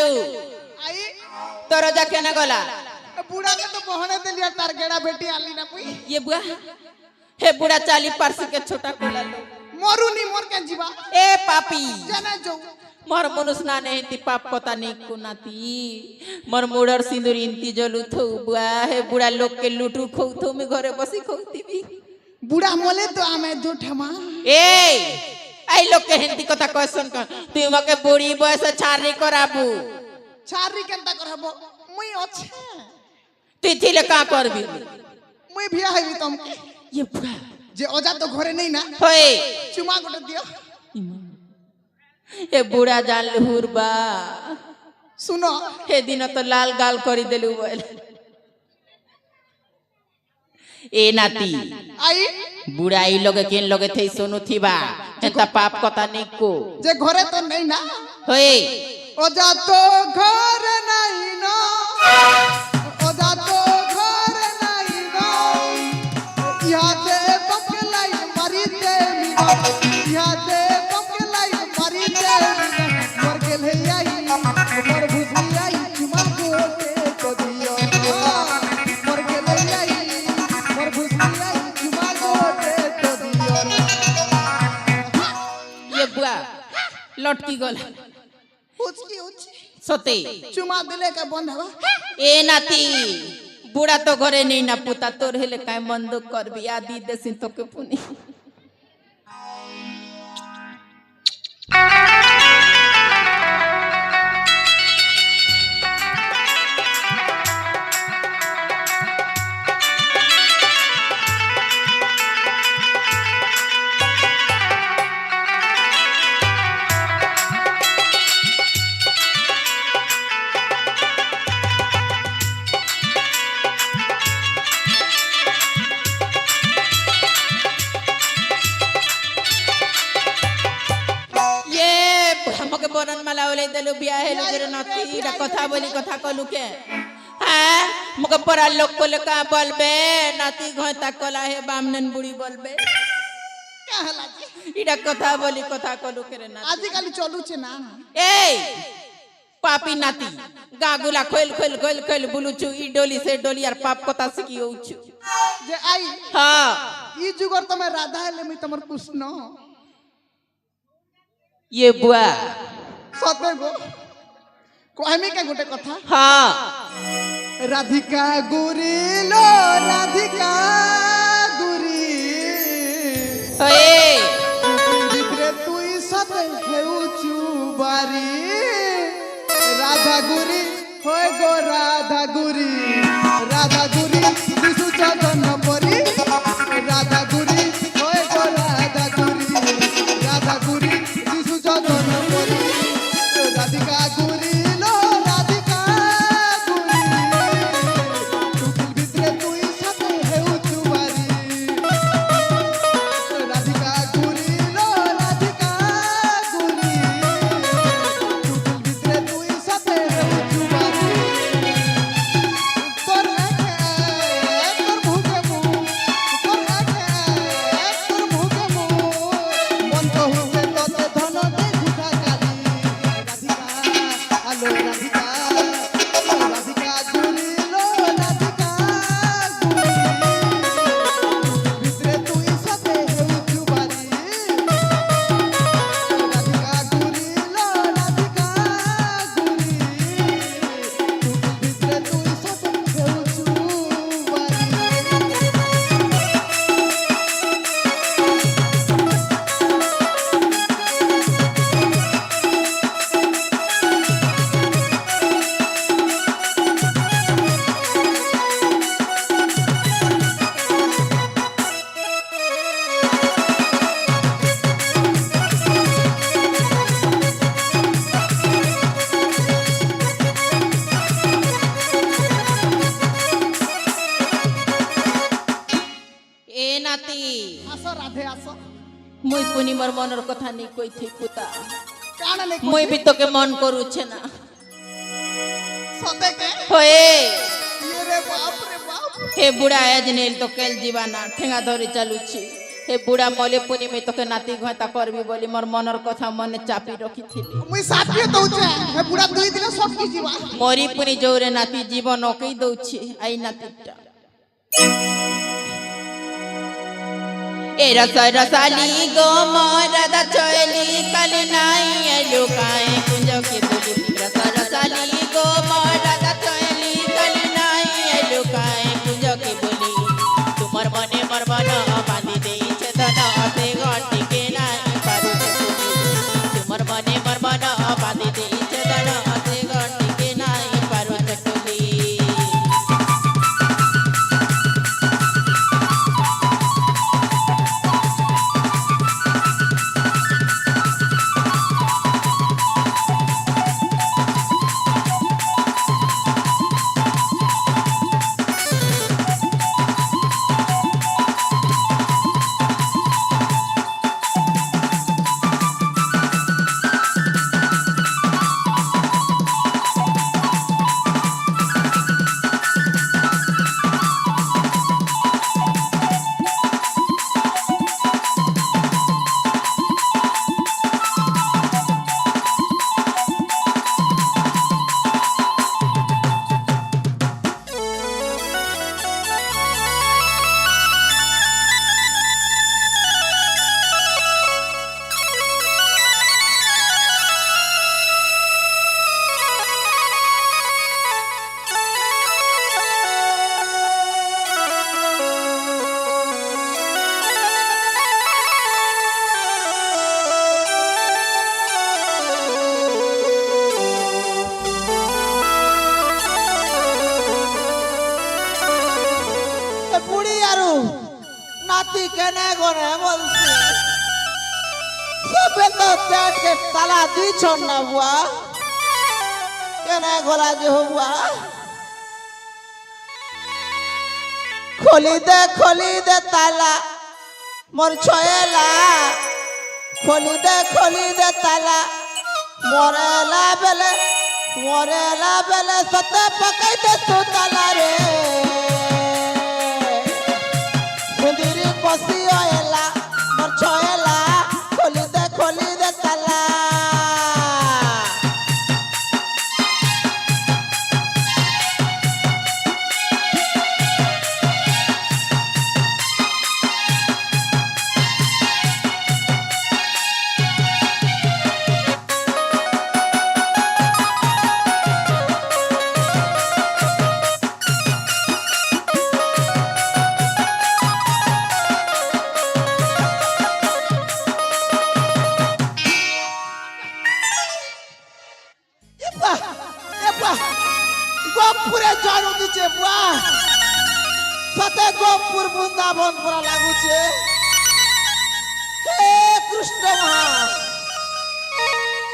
जालू आई तोर जाके ना गला बुढ़ा के तो बहने दिलिया तार गेड़ा बेटी आली ना कोई ये बुआ हे बुढ़ा 40 परसी के छोटा कोला लो मरू नी मोर के जीवा ए पापी जाने जो मोर मनुष्य नहीं ती पाप पता नहीं कुनाती मोर मुड़र सिंदूर इंती जलू थो बुआ हे बुढ़ा लोग के लुटू खौ थो मैं घरे बसी खौती भी बुढ़ा मोले तो आमे झूठमा ए आई लोग के हिंदी कथा क्वेश्चन कर तू मके बुढ़ी बयस छारी कराबू छारी केनता करबो मुई अच्छे तू थिले का करबी मुई भी आइबी तुमके ये बुढ़ा जे ओजा तो घरे नहीं ना होए चुमा गोटे दियो ए बुढ़ा जान लहुर बा सुनो हे दिन तो लाल गाल करी देलु बोल ए नाती आई बुढ़ाई लोगे केन लोगे थे सोनु थीबा एता पाप कथा नहीं को जे घरे तो नहीं ना होए ओजा तो घर नहीं ना ओजा तो घर नहीं ना यादे बकलाई मरी दे यादे बकलाई मरी दे मर के ले आई मर भुजी आई चुमा गोटे तो दियो मर के ले आई मर भुजी आई चुमा गोटे तो दियो ये बुआ लटकी गल उचकी उच सते चुमा दिले का बंद हवा ए नाती बुढ़ा तो घरे नहीं ना पुता तोर हेले काय बंद करबी आदि देसिन तो के पुनी बरन माला ओले देलु बिया हेलु जरे नती इडा कथा बोली कथा कलु के हां मके परा लोग कोले का बोलबे नाती घता कला हे बामनन बुढ़ी बोलबे क्या हला जी इडा कथा बोली कथा कलु के रे नाती आजिकाली चलू छे ना ए पापी नाती गागुला खोल खोल खोल खोल बुलुचु ई डोली से डोली यार पाप कथा सिकियो छु जे आई हां ई जुगर तमे राधा हेले मी तमर कृष्ण ये बुआ सते गो कहमी के गोटे कथा हां राधिका गुरी लो राधिका गुरी ओए दिखरे तुई सते हेउचु बारी राधा गुरी होय गो राधा गुरी दिसु जगन परी राधा गुरी होय गो राधा गुरी दिसु जगन परी राधिका गुरी लो राधिका गुरी तुकिल भितरे तुई साथे हेउचु बारी राधिका गुरी लो राधिका गुरी तुकिल भितरे तुई साथे हेउचु बारी तोर भूखे मु तोर भूखे मु मन तो हुए तोते धन दे झूठा काली राधिका आलो राधिका गुरी लो राधिका गुरी भितरे तुई साथे हेउचु बारी राधिका गुरी लो राधिका गुरी भितरे तुई साथे हेउचु बारी ए नाती आसो राधे आसो मुई पुनी मोर मनर कथा नहीं कोई थी पुता कान ने मुई भी तो के मन करू छे ना सते के होए ये रे बाप हे बुढ़ा एजनेल तो केल जीवाना ठेंगा धरी चालू छी হে বুড়া মলে পুনি মুই তোকে নাতি ঘটা করবি বলি মোর মনের কথা মনে চাপি রখিছিলি মুই সাথিয়ে দউছে হে বুড়া দুই দিন সব কি ଯିବା মরি পুনি জোরে নাতি জীবন ওকেই দউছি আই নাতিটা এ রসালি গো মরদা চলি কাল নাই লুকায় কুঞ্জকে বলি রসালি গো মরদা চলি কাল নাই লুকায় কুঞ্জকে বলি তোমার মনে মোর মন বাঁধি দিয়েছে ধন সে ঘটিকে নাই পারু তোমার মনে মোর মন বাঁধি দিয়েছে ধন সে ঘটিকে নাই পারু চটলি বুড়ি আরু নাতি কেনে গনে বলছি সবে তো পেট के ताला दी छोड़ना हुआ केने गोला जो हुआ खोली दे ताला मोर छोएला खोली दे ताला मोरेला बेले सते पकई दे तू ताला रे सुंदरी कोसी ओएला मोर छोएला खोली दे ताला गोपुरे जानु दिचे बुआ सते गोपुर वृंदावन पूरा लागुचे हे कृष्ण महा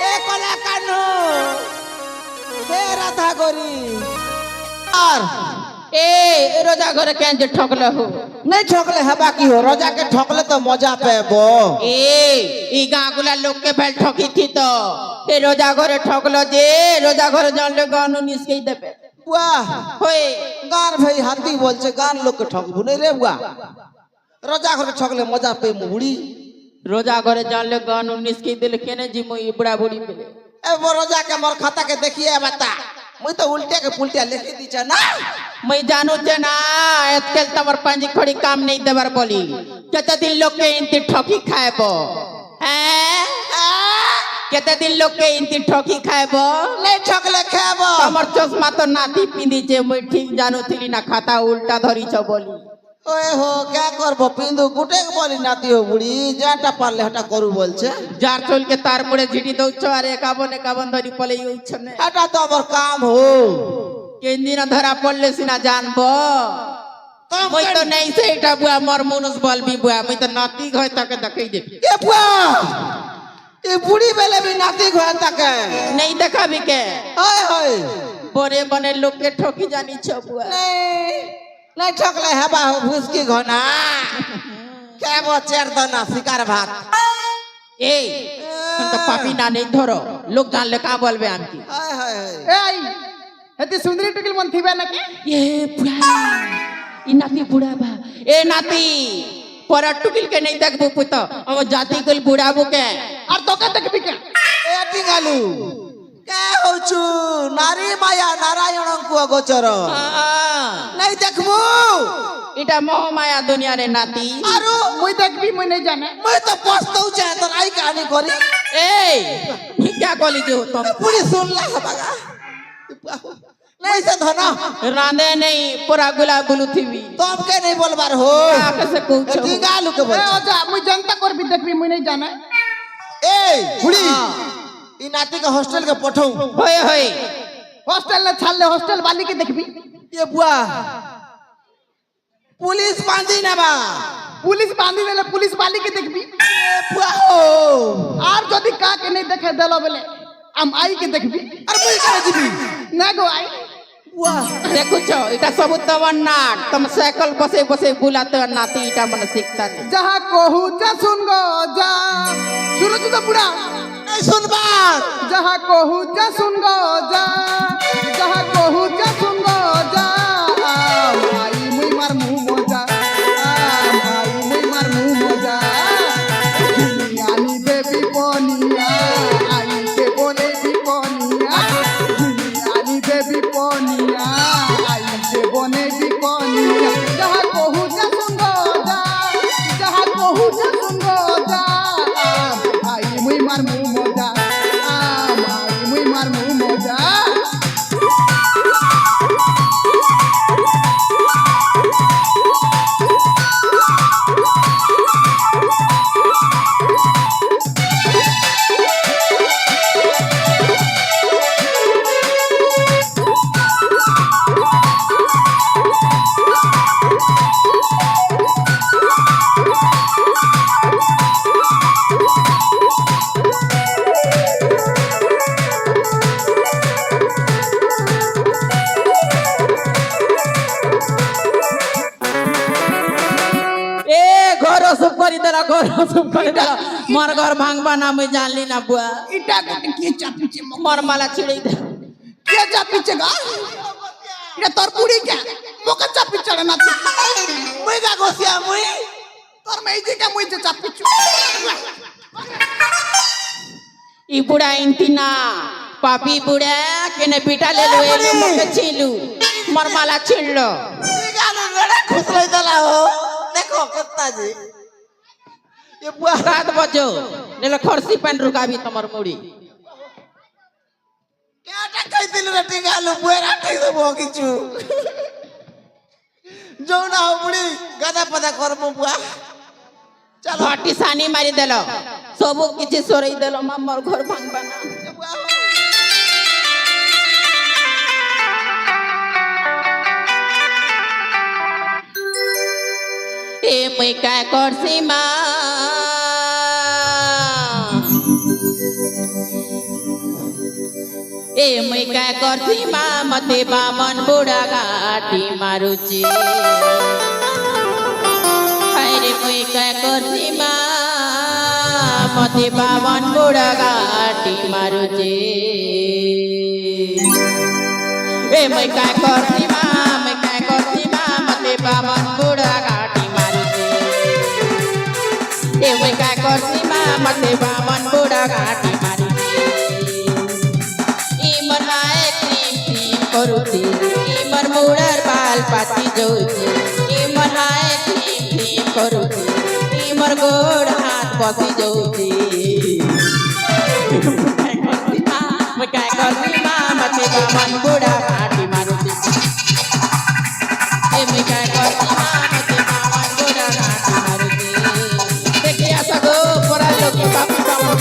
हे कला कान्हो हे राधा गोरी और ए रोजा घर केन जे ठकल हो नहीं ठोकले है बाकी हो रोजा के ठोकले तो मजा पेबो ई गाँगुला लोग के भेल ठकी थी तो ए रोजा घरे ठकलो जे रोजा घरे जानले गानु निस्के देबे वाह होए गान भाई हाथी बोलছে गान लोग के ठकबु नहीं रे बुआ रोजा घर के ठोकले मजा पे मुड़ी रोजा घरे जानले गानु निस्के दिल केने जी मोई बुढ़ा बुढ़ी मिले ए वो रोजा के मोर खाता के देखिए बता मुई तो उल्टे के पुल्टिया लिखी दी छ ना मैं जानू छे ना एतकेल तमर पांजी खड़ी काम नहीं देवर बोली केते दिन लोग के इंती ठकी खाएबो हैं केते दिन लोग के इंती ठकी खाएबो नहीं ठोकले खाबो तमर चश्मा तो नाती पिंदी छे मैं ठीक जानू थिली ना खाता उल्टा धरी छ बोली ओए हो क्या करबो पिंदु गुटे के बोली नाती हो बुढ़ी जाटा पारले हटा करू बोलছে जार चोल के तार मुड़े झिटी दउछ अरे एकावन धरी पले छने हटा तो अबर काम हो केन दिन धरा पड़ले सिना जानबो মই তো নেই সেটা বুয়া মর মনুষ বলবি বুয়া মই তো নাতি ঘয় তাকে দেখাই দেবি ए बुआ ए बुढ़ी बेले भी नाती घोया तके नहीं देखाबी के ओए होए बड़े बने लोग के ठकी जानी छ बुआ नहीं ठोकले है बा भुसकी घोना के बो चेर दना शिकार भात ए हम तो पापी ना नहीं धरो लोग जान ले का बोलबे हम की हाय हाय ए आई हती सुंदरी टुकिल मन थिबे ना के ये बुआ ई नाती बुढ़ा बा ए नाती পরা টুকিল কে নেই দেখবো পুত ও জাতি কল বুড়াবো কে আর তোকে দেখবি কে এ টিঙ্গালু কে হউছু নারী মায়া নারায়ণଙ୍କୁ অগোচর নাই দেখবু এটা মোহমায়া দুনিয়ারে নাতি আরো মুই দেখবি মুই নাই জানে মই তো পস্তাউছে তোর আই কাহিনী করি এই क्या কলি जो तुम পুরি শুনলা বাগা নাই সে ধন रांधे नहीं पूरा गुला गुलू थीबी তোমকে নেই বলবার হো कैसे कहू টিঙ্গালু কে এ বল ওজা মুই জানতা করবি দেখবি মুই নাই জানে এই বুড়ি ই নাতি के हॉस्टल के पठाऊ होए होए हॉस्टल ने छाड़ले हॉस्टल वाली के देखबी ये बुआ पुलिस बांधी ना बा पुलिस बांधी देले पुलिस वाली के देखबी ए बुआ हो আর যদি কাকে নাই দেখে দেলো বলে আম আই के देखबি अरे मुई करे जीबी না গো আই बुआ দেখুছ এটা সব তবর নাট तुम साइकिल बसे बसे बुलाते नाती এটা মানে শিখতা নেই যাহা কহু যা শুন গো যা শুনো তো বুড়া नहीं सुनबार যাহা কহু যা শুন গো যা যাহা কহু যা শুন গো যা আই মুই মার মু মজা আই মুই মার মু মজা দুনিয়ানি দেবী পনিয়া আই কে বলে বিপনিয়া দুনিয়ানি দেবী পনিয়া আই কে বনে বিপনিয়া যাহা কহু যা শুন গো যা যাহা কহু যা শুন গো যা আই মুই মার মু মজা আই মুই মার মু মজা এ ঘর সব করে দিলা ঘর সব করে দিলা মোর ঘর ভাঙবা না আমি জানলি না বুয়া ইটা গোটে কে চাপিছে মোর মালা ছিড়ে দে কে চাপিছে গা এটা তোর বুড়ি কে মোকে চাপিছে না তুই मुई का गोसिया मुई তোর মেয়ে যে কে মুই যে চাপিছু ই বুড়া ইনতি না পাপি বুড়া কেনে পিটা ले लो এলু মুখে ছিলু মোর মালা ছিড়লো টিঙ্গালু রে खुश रही दला हो देखो कितना जी ये बुआ 7 बजो নেলে খরসি পান রুকাবি তোমার মুড়ি কেটা কই দিল রে টিঙ্গালু বুয়েরা কই দেবো কিছু जो ना हो बुड़ी गादा पदा करबो बुआ चलो ঘটি সানি মারি দেল সবু কিছু সরাই দেল মোর ঘর ভাঙবা না ये बुआ हो। এ মই কা করছি মা এ মই কা করছি মা মতে বামন বুড়া গাটি মারুচি হায়রে মই কা করছি মা মতে বামন বুড়া গাটি মারুচি এ মই কা করছি মা মই কা করছি মা মতে বামন বুড়া গাটি মারুচি এ মই কা করছি মা মতে বামন বুড়া গাটি মারুচি ইমর মায়ে ক্রিম ক্রিম করুচি ইমর মুড়ার বাল পাতি যাউচি ইমর মায়ে ক্রিম ক্রিম করুচি ইমর গোড় হাত বসি যাউচি মই কা করছি মা মতে বামন বুড়া গাটি মারুচি এ মই কা করছি মা মতে বামন বুড়া গাটি মারুচি দেখি আসা গো পড়া লোক বাপি বামন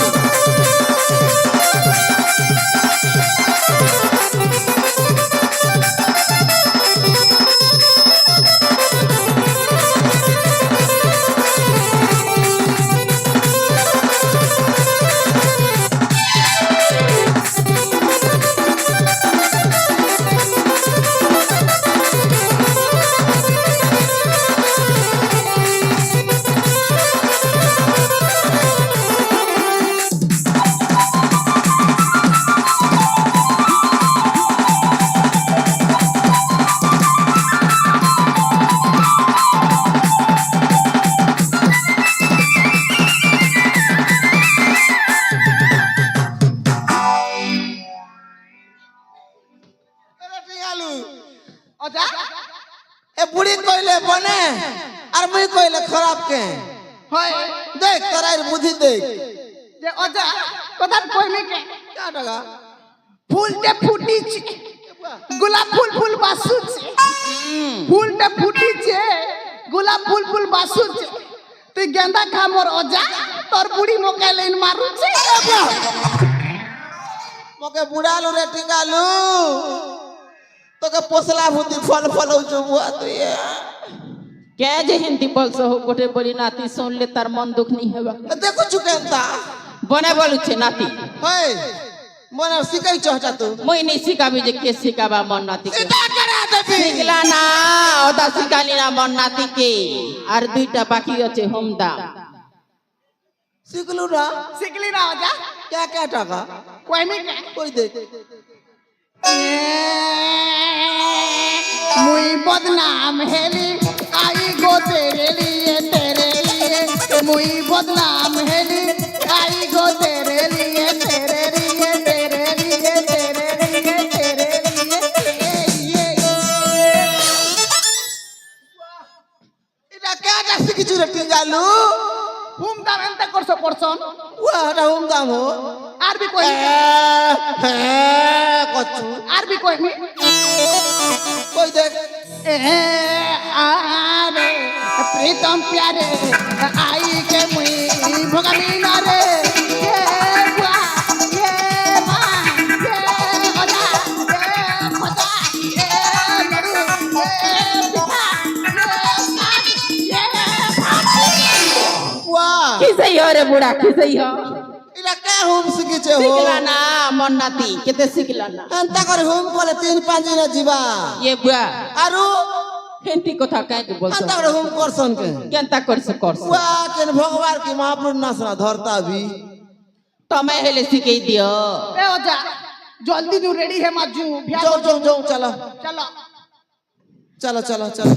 তুই কইলে খারাপ কে হয় দেখ তোরা এর বুদ্ধি দেখ যে অজা কথা কইলে কে কে টাকা ফুলটা ফুটিছে গোলাপ ফুল ফুল বাসুছে ফুলটা ফুটিছে গোলাপ ফুল ফুল বাসুছে তুই গেন্দা খা মোর অজা তোর বুড়ি মোকে লাইন মারুছে মকে বুড়ালু রে টিকালু তোকে পোসলা ভূতি ফল ফলৌছু বুয়া তুই কে যে হিন্দি বলছো গোটে বলি নাতি শুনলে তার মন দুঃখ নি হেবা দেখুছু কেনতা বনে বলুছে নাতি হই মনে শিখাই চহটা তো মই নি শিখাবি যে কে শিখাবা মন নাতি এটা করে দেবি শিখলা না ওটা শিখালি না মন নাতিকে আর দুইটা বাকি আছে হোমদাম শিখলু না শিখলি না অজা কে কে টাকা কইমি কে কই দেখ मुई बदनाम हेली आई गो तेरे लिए मुई बदनाम हेली आई गो तेरे लिए तेरे लिए तेरे लिए तेरे लिए तेरे लिए এটা কেটা শিখিছু রে টিকালু हुम दाम एंता करसो परसन ওয়া এটা হুম দাম হো आर भी कोई কচু आर भी कोई কই দেখ आरे प्रीतम प्यारे आई के मुई भगामी ना रे ये बुआ ये मां ये ओजा ये खोजा ये गरु ये पिता ये ওয়া किसे हो रे बुढ़ा किसे हो এটা কে হুম শিখিছে হো শিখলা না মন নাতি কেতে শিখলা না এন্তা করে হুম কলে 3-5 দিনে ଯିবা ये बुआ আরু হিন্দি কথা কাই বলছো এন্তা করে হুম করছন কে কেনতা করছে করছে ওয়া কেন ভগবান কি মহাপ্রভু নাসনা ধরতা ভি তুমি হেলে শিখাই দিও ए ओजा जल्दी नु रेडी है माजू যাও যাও যাও চলো चलो চলো চলো চলো